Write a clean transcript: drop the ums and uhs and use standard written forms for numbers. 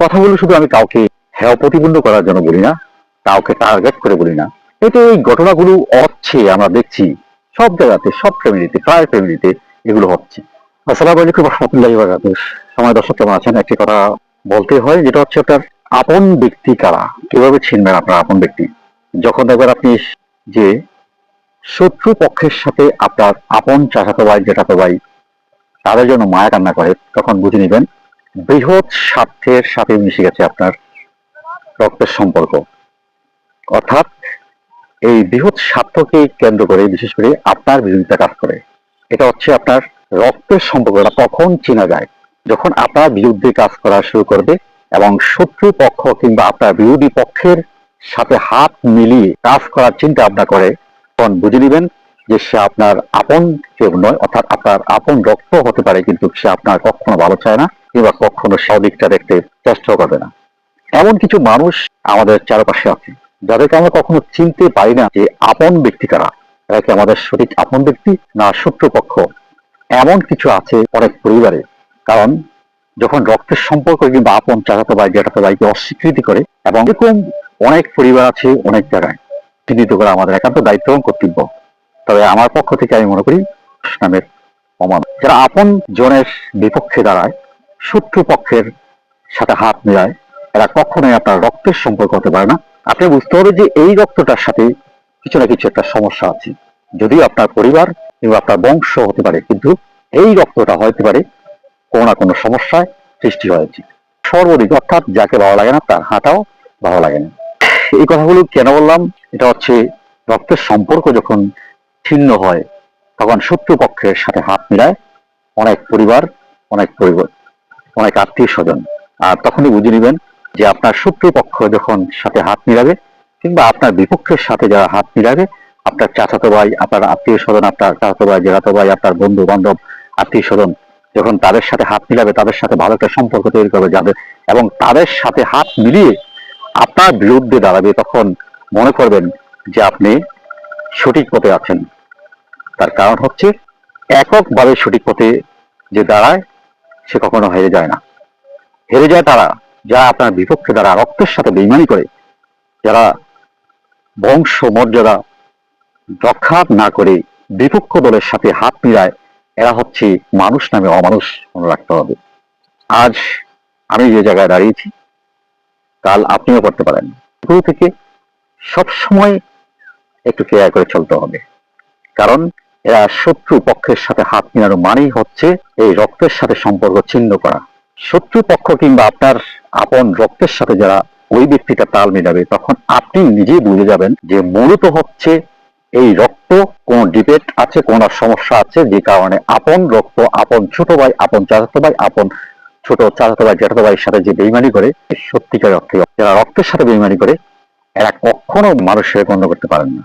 কথাগুলো শুধু আমি কাউকে হেয় প্রতিপন্ন করার জন্য বলি না, কাউকে টার্গেট করে বলি না। এটা এই ঘটনাগুলো হচ্ছে, আমরা দেখছি সব জায়গাতে, সব ফ্যামিলিতে, প্রায় ফ্যামিলিতে এগুলো হচ্ছে। আসসালামু আলাইকুম রহমতুল্লাহি ওয়া বারাকাতুহু। সময় দর্শক কেমন আছেন? একটি কথা বলতে হয়, যেটা হচ্ছে আপনার আপন ব্যক্তি কারা, কিভাবে চিনবেন আপনার আপন ব্যক্তি? যখন দেখবেন আপনি যে শত্রু পক্ষের সাথে আপনার আপন চাচাতো ভাই, জেঠাতো ভাই তাদের জন্য মায়া কান্না করে, তখন বুঝে নেবেন বৃহৎ স্বার্থের সাথে মিশে গেছে আপনার রক্তের সম্পর্ক। অর্থাৎ এই বৃহৎ স্বার্থকে কেন্দ্র করে বিশেষ করে আপনার বিরোধিতা কাজ করে। এটা হচ্ছে আপনার রক্তের সম্পর্কটা তখন চেনা যায় যখন আপনার বিরুদ্ধে কাজ করা শুরু করবে এবং শত্রু পক্ষ কিংবা আপনার বিরোধী পক্ষের সাথে হাত মিলিয়ে কাজ করার চিন্তা ভাবনা করে, তখন বুঝে নেবেন যে সে আপনার আপন কেউ নয়। অর্থাৎ আপনার আপন রক্ত হতে পারে, কিন্তু সে আপনার কখনো ভালো চায় না কিংবা কখনো সদিকটা দেখতে চেষ্টা করবে না। এমন কিছু মানুষ আমাদের চারপাশে আছে যাদেরকে আমরা কখনো চিনতে পারি না যে আপন ব্যক্তি কারা, এরা কি আমাদের সঠিক আপন ব্যক্তি না শত্রুপক্ষ। এমন কিছু আছে অনেক পরিবারে। কারণ যখন রক্তের সম্পর্ক কিংবা আপন চাচাতো ভাই জেঠাতো ভাইকে অস্বীকৃতি করে, এবং এরকম অনেক পরিবার আছে অনেক জায়গায়, চিহ্নিত করা আমাদের একান্ত দায়িত্ব এবং কর্তব্য। তবে আমার পক্ষ থেকে আমি মনে করি ইসলামের অমান যারা আপন জনের বিপক্ষে দাঁড়ায়, শত্রু পক্ষের সাথে হাত মেলায়, এরা কখনোই আপনার রক্তের সম্পর্ক হতে পারে না। আপনি বুঝতে হবে যে এই রক্তটার সাথে কিছু না কিছু একটা সমস্যা আছে। যদিও আপনার পরিবার কিংবা আপনার বংশ হতে পারে, কিন্তু এই রক্তটা হতে পারে কোনো না কোনো সমস্যায় সৃষ্টি হয়েছে। সর্বদিক অর্থাৎ যাকে ভালো লাগে না তার হাঁটাও ভালো লাগে না। এই কথাগুলো কেন বললাম? এটা হচ্ছে রক্তের সম্পর্ক যখন ছিন্ন হয়, তখন শত্রু পক্ষের সাথে হাত মিলায় অনেক পরিবার, অনেক আত্মীয় স্বজন। আর তখনই বুঝে নেবেন যে আপনার শত্রু পক্ষ যখন সাথে হাত মিলাবে কিংবা আপনার বিপক্ষের সাথে যারা হাত মিলাবে, আপনার চাচাতো ভাই, আপনার আত্মীয় স্বজন, আপনার চাচাতো ভাই, জেঠাতো ভাই, আপনার বন্ধু বান্ধব, আত্মীয় স্বজন, যখন তাদের সাথে হাত মিলাবে, তাদের সাথে ভালো একটা সম্পর্ক তৈরি করবে যাদের, এবং তাদের সাথে হাত মিলিয়ে আপনার বিরুদ্ধে দাঁড়াবে, তখন মনে করবেন যে আপনি সঠিক পথে আছেন। তার কারণ হচ্ছে এককভাবে সঠিক পথে যে দাঁড়ায় সে কখনো হেরে যায় না। হেরে যায় তারা যারা আপনার বিপক্ষে দ্বারা রক্তের সাথে বেইমানি করে, যারা বংশ মর্যাদা রক্ষা না করে বিপক্ষ দলের সাথে হাত মিলায়, এরা হচ্ছে মানুষ নামে অমানুষ, মনে রাখতে হবে। আজ আমি যে জায়গায় দাঁড়িয়েছি, কাল আপনিও করতে পারেন। শুরু থেকে সবসময় একটু কেয়ার করে চলতে হবে, কারণ এরা শত্রু পক্ষের সাথে হাত মিলানো মানেই হচ্ছে এই রক্তের সাথে সম্পর্ক ছিন্ন করা। শত্রু পক্ষ কিংবা আপনার আপন রক্তের সাথে যারা ওই ব্যক্তিটা তাল মিলাবে, তখন আপনি নিজেই বুঝে যাবেন যে মূলত হচ্ছে এই রক্ত কোন ডিবেট আছে, কোন সমস্যা আছে, যে কারণে আপন রক্ত, আপন ছোট ভাই, আপন চাচাতো ভাই, আপন ছোট চাচাতো ভাই, জ্যাঠাতো ভাইয়ের সাথে যে বেইমানি করে, সত্যিকার অর্থে যারা রক্তের সাথে বেইমানি করে, এরা কখনো মানুষের গণ্য করতে পারেন না।